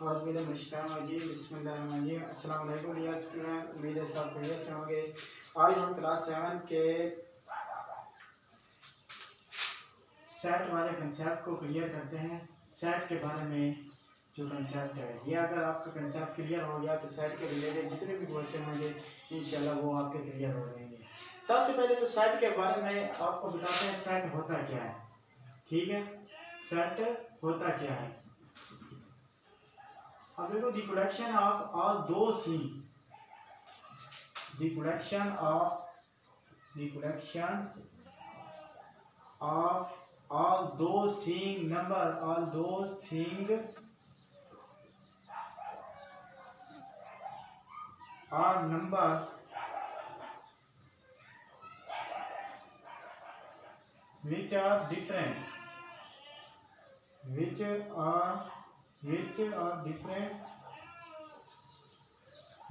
और अस्सलाम वालेकुम डियर स्टूडेंट, उम्मीद है सब बढ़िया से होंगे। आज हम क्लास 7 के सेट वाले कंसेप्ट को क्लियर करते हैं। सेट के बारे में जो कंसेप्ट है, ये अगर आपका कंसेप्ट क्लियर हो गया तो सेट के रिलेटेड जितने भी क्वेश्चन होंगे इंशाल्लाह वो आपके क्लियर हो जाएंगे। सबसे पहले तो सेट के बारे में आपको बताते हैं सेट होता क्या है। ठीक है, सेट होता क्या है। अब देखो, the production of all those things, the production of all those things number, all those things are number which are different, which are different,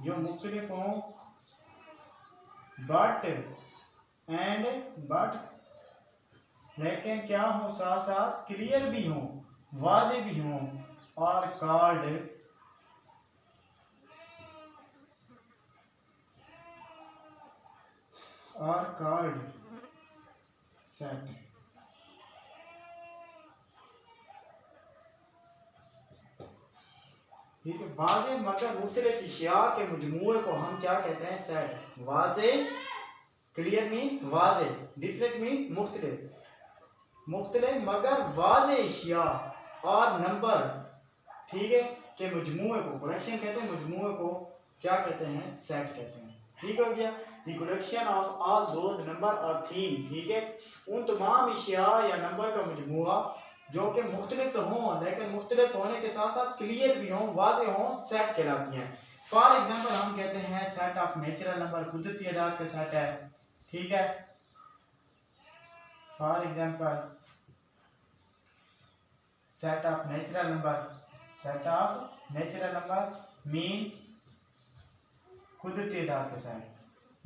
जो मुख्तलिफ हों, बट लेकिन क्या हो, साथ साथ क्लियर भी हों, वाज़े भी हों, और कॉल्ड सेट। ठीक है, वाज़े मगर मुख्तलिफ अशिया के मजमूए को हम क्या कहते हैं, सेट। वाज़े, क्लियर मीन वाज़े, डिफरेंट मीन मुख्तलिफ मगर वाज़े अशिया और नंबर, ठीक है, के मजमूए को कलेक्शन कहते हैं। मजमूए को क्या कहते हैं, सेट कहते हैं। ठीक हो गया, the collection of all those number और थीम। ठीक है, उन तमाम अशिया या नंबर का मजमूआ जो कि मुख्तलिफ हों लेकिन मुख्तलिफ होने के साथ साथ क्लियर भी हों, वाज़े हों, सेट कहलाती हैं। फॉर एग्जांपल हम कहते हैं सेट ऑफ नेचुरल नंबर, कुदरती अदाद का सेट है। ठीक है, for example set of natural number mean कुदरती अदाद का सेट,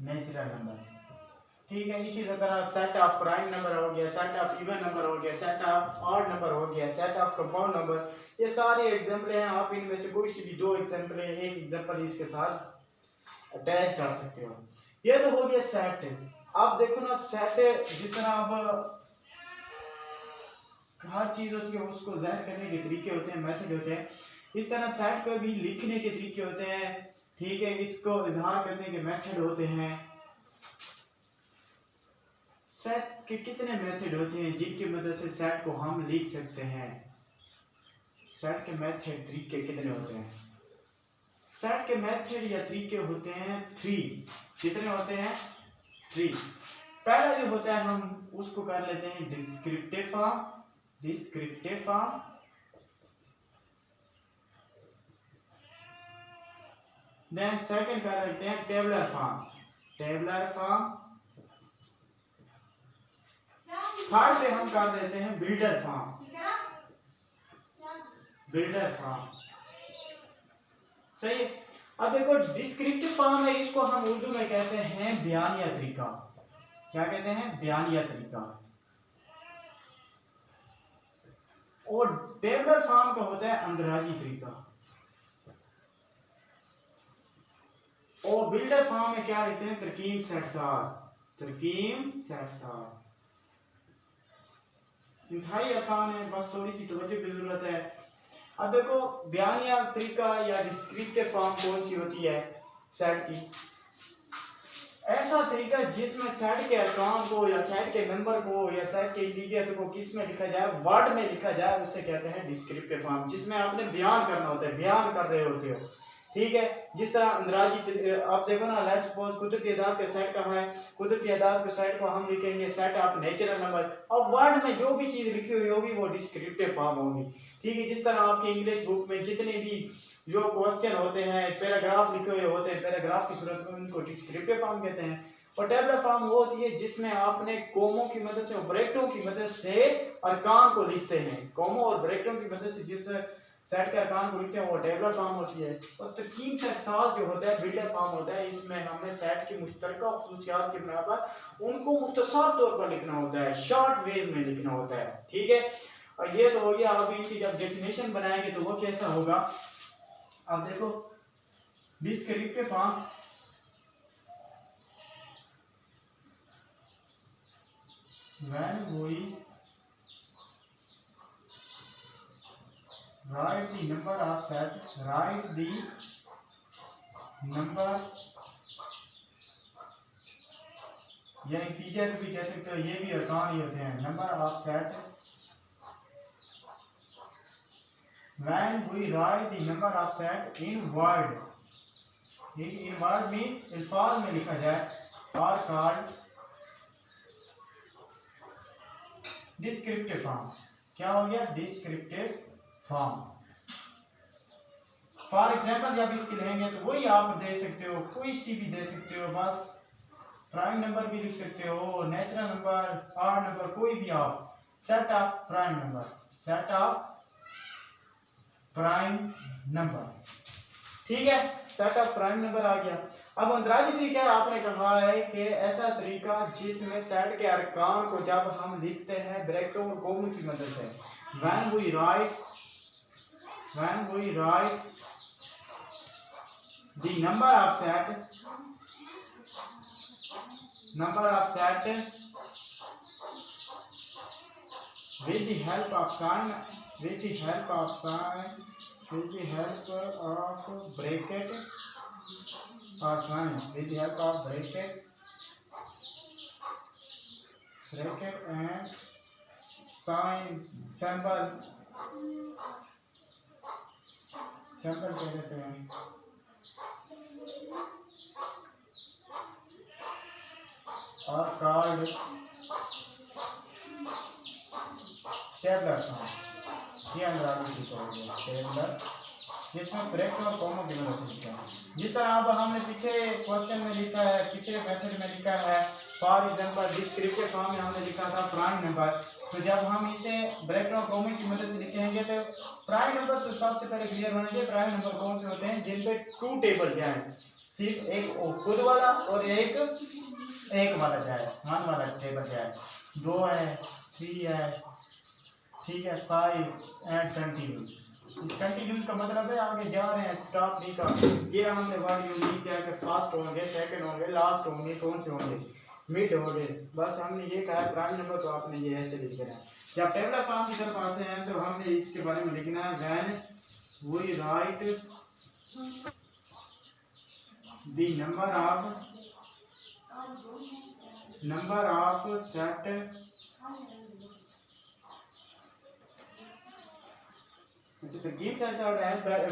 नेचुरल नंबर। ठीक है, इसी तरह सेट ऑफ प्राइम नंबर हो गया, सेट ऑफ इवन नंबर हो गया, सेट ऑफ ऑड नंबर हो गया, सेट ऑफ कंपाउंड नंबर। ये सारे एग्जांपल हैं। आप इनमें से कोई सी भी दो एग्जांपल है, एक एग्जांपल इसके साथ अटैच कर सकते हो। ये तो हो गया सेट। अब देखो ना, सेट जिस तरह अब हर चीज होती है उसको ज़ाहिर करने के तरीके होते हैं, मेथड होते हैं। इस तरह सेट को भी लिखने के तरीके होते हैं। ठीक है, इसको इजहार करने के मेथड होते हैं। सेट के कितने मेथड होते हैं जिनकी मदद से सेट को हम लिख सकते हैं। सेट के मेथड तरीके कितने होते हैं। सेट के मेथड या तरीके होते हैं 3। कितने होते हैं, 3। पहला जो होता है हम उसको कर लेते हैं डिस्क्रिप्टिव फॉर्म। देन सेकंड कर लेते हैं टेबुलर फॉर्म। थर्ड पे हम कर देते हैं बिल्डर फॉर्म। सही है। अब देखो, डिस्क्रिप्टिव फॉर्म है, इसको हम उर्दू में कहते हैं बयानिया तरीका। क्या कहते हैं, बयानिया तरीका। और टेबुलर फॉर्म का होता है अंदराजी तरीका। और बिल्डर फॉर्म में क्या लिखते हैं, तरकीब सेट साज। इंतहाई आसान है, बस थोड़ी सी तवज्जो की जरूरत है। अब देखो, बयानिया तरीका या डिस्क्रिप्टिव फॉर्म कौन सी होती है सेट की, ऐसा तरीका जिसमें सेट के अरकान को या सेट के नंबर को या सेट के इंटीजर को किस में लिखा जाए, वर्ड में लिखा जाए, उसे कहते हैं डिस्क्रिप्टिव फॉर्म, जिसमें आपने बयान करना होता है, बयान कर रहे होते हो। ठीक है, जिस तरह अंदराजी आप देखो ना, लेट्स सपोज कुदरती अदाद का सेट कहाँ है, कुदरती अदाद के सेट को हम लिखेंगे सेट ऑफ नेचुरल नंबर। अब वर्ड में जो भी चीज लिखी हुई होगी वो डिस्क्रिप्टिव फॉर्म होगी। ठीक है, जिस तरह आपकी इंग्लिश बुक में जितने भी जो क्वेश्चन होते हैं, पैराग्राफ लिखे हुए होते हैं, पैराग्राफ की सूरत में उनको डिस्क्रिप्टिव फॉर्म कहते हैं। और टेबुलर फॉर्म वो होती है जिसमें आपने कोमों की मदद से और ब्रैकेटों की मदद से अरकान को लिखते हैं। कोमों और ब्रैकेटों की मदद से जिस सेट के अरकान को लिखते हैं वो टेबुलर फॉर्म होती है। और तरकीब सेट साज जो होता है बिल्डर फॉर्म होता है। इसमें हमने सेट की मुश्तरका खुसूसियात के बिना पर उनको मुख्तसर तौर पर लिखना होता है, शॉर्ट वे में लिखना होता है। ठीक है, और ये तो हो गया। अब इनकी जब डेफिनेशन बनाएंगे तो वो कैसा होगा, अब देखो descriptive form, when we write the number of set, write the number, या इंटीजर भी कह सकते हो, ये भी अरकान ही होते हैं, number of set, when we write the number of set in word, in word means अल्फाज में लिखा जाए, are called डिस्क्रिप्टिव फॉर्म। क्या हो गया? Descriptive form. फॉर एग्जाम्पल जब इसकी लेंगे तो वही आप दे सकते हो, कोई सी भी दे सकते हो, बस प्राइम नंबर भी लिख सकते हो, नेचुरल नंबर, ऑड नंबर, कोई भी आप, set of prime number, set of prime number, ठीक है, सेट ऑफ प्राइम नंबर आ गया। अब अंतराजी तरीका है, आपने कहा है कि ऐसा तरीका जिसमें सेट के अरकान को जब हम लिखते हैं ब्रैकेटों और कोमा की मदद से, when we write the number of set with the help of sign, with the help of bracket or sign, with the help of bracket and sign, symbol कह देते हैं, और called टेबलर फॉर्म। ये अंग्रेजी सीखा हो गया टेबलर, जिसमें ब्रैकेट और कॉमा की मदद से लिखा है। जिस तरह अब हमने पीछे क्वेश्चन में लिखा है, पीछे मेथड में लिखा है, फॉर एग्जांपल डिस्क्रिप्टिव फॉर्म में हमने लिखा था प्राइम नंबर, तो जब हम इसे ब्रैकेट और कॉमा की मदद से लिखेंगे तो प्राइम नंबर तो सबसे पहले क्लियर होना चाहिए। प्राइम नंबर कौन से होते हैं? जिन पे टू टेबल जाए, सिर्फ एक खुद वाला और एक वाला जाए, वन वाला टेबल जाए, 2 है, 3 है, ठीक है, 5 एंड कंटिन्यू। इस कंटिन्यू का मतलब है आगे जा रहे हैं, स्टॉप नहीं का। ये हमने वर्ड यूज नहीं किया कि फर्स्ट होंगे, सेकंड होंगे, लास्ट होंगे, कौन से होंगे, मिड होंगे, बस हमने ये कहा है प्राइम नंबर, तो आपने ये ऐसे लिख देना है। जब टेबलर फॉर्म की तरफ आते हैं तो हमने इसके बारे में लिखना है when we write the number of set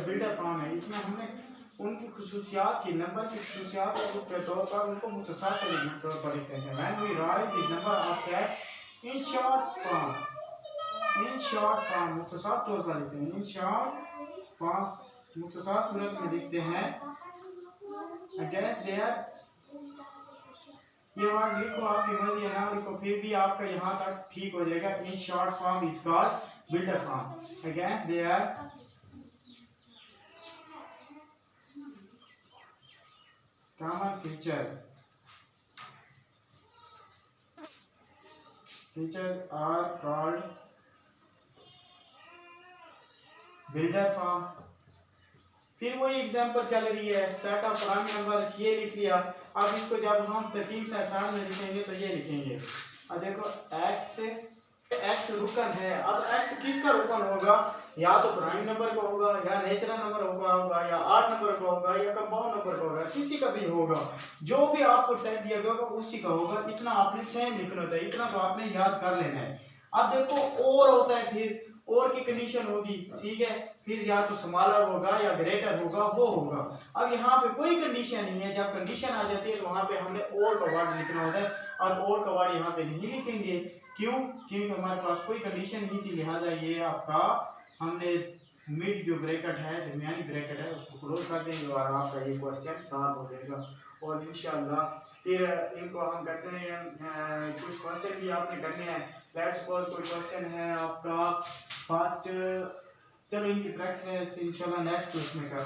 builder form है, इसमें हमने उनकी खुसूसियात की, नंबर की खुसूसियात के तौर पर उनको मुख्तसर तौर पर लिखते हैं। When we write the number of set in short form, मुख्तसर तौर पर लिखते हैं, इन शॉर्ट फॉर्म मुख्तसर सूरत में लिखते हैं। अगेंस्ट देयर, ये वर्ड लिखो, आपकी मर्जी है ना लिखो, फिर भी आपका यहाँ तक ठीक हो जाएगा। इन short form is called builder form. Again, they are common features. Features are called builder form. फिर वही एग्जांपल चल रही है, सेट ऑफ प्राइम नंबर, ये लिख लिया। अब इसको जब हम तरतीब से आसान में लिखेंगे तो ये लिखेंगे, अब देखो एक्स रुकन है। अब एक्स किसका रुकन होगा? या तो प्राइम नंबर का होगा, या नेचुरल नंबर होगा, या आठ नंबर का होगा, या कंपाउंड नंबर का होगा, किसी का भी होगा। जो भी आपको सेट दिया गया होगा उसी का होगा। इतना आपने सेम लिखना होता है, इतना तो आपने याद कर लेना है। अब देखो और होता है, फिर और की कंडीशन होगी, ठीक है, फिर या तो स्मॉलर होगा या ग्रेटर होगा, वो होगा। अब यहाँ पे कोई कंडीशन नहीं है, जब कंडीशन आ जाती है तो वहाँ पे हमने और का वर्ड लिखना होता है, और और का वर्ड यहाँ पे नहीं लिखेंगे। क्यों? क्योंकि हमारे पास कोई कंडीशन नहीं थी, लिहाजा ये आपका हमने मिड जो ब्रैकेट है, दरमियानी ब्रैकेट है, उसको क्लोज कर देंगे और आपका ये क्वेश्चन सॉल्व हो जाएगा। और इंशाल्लाह फिर इनको हम करते हैं, कुछ क्वेश्चन भी आपने करने हैं। लेट्स सपोज कोई क्वेश्चन है आपका फर्स्ट, चलो इनकी प्रैक्टिस इंशाल्लाह नेक्स्ट उसमें कर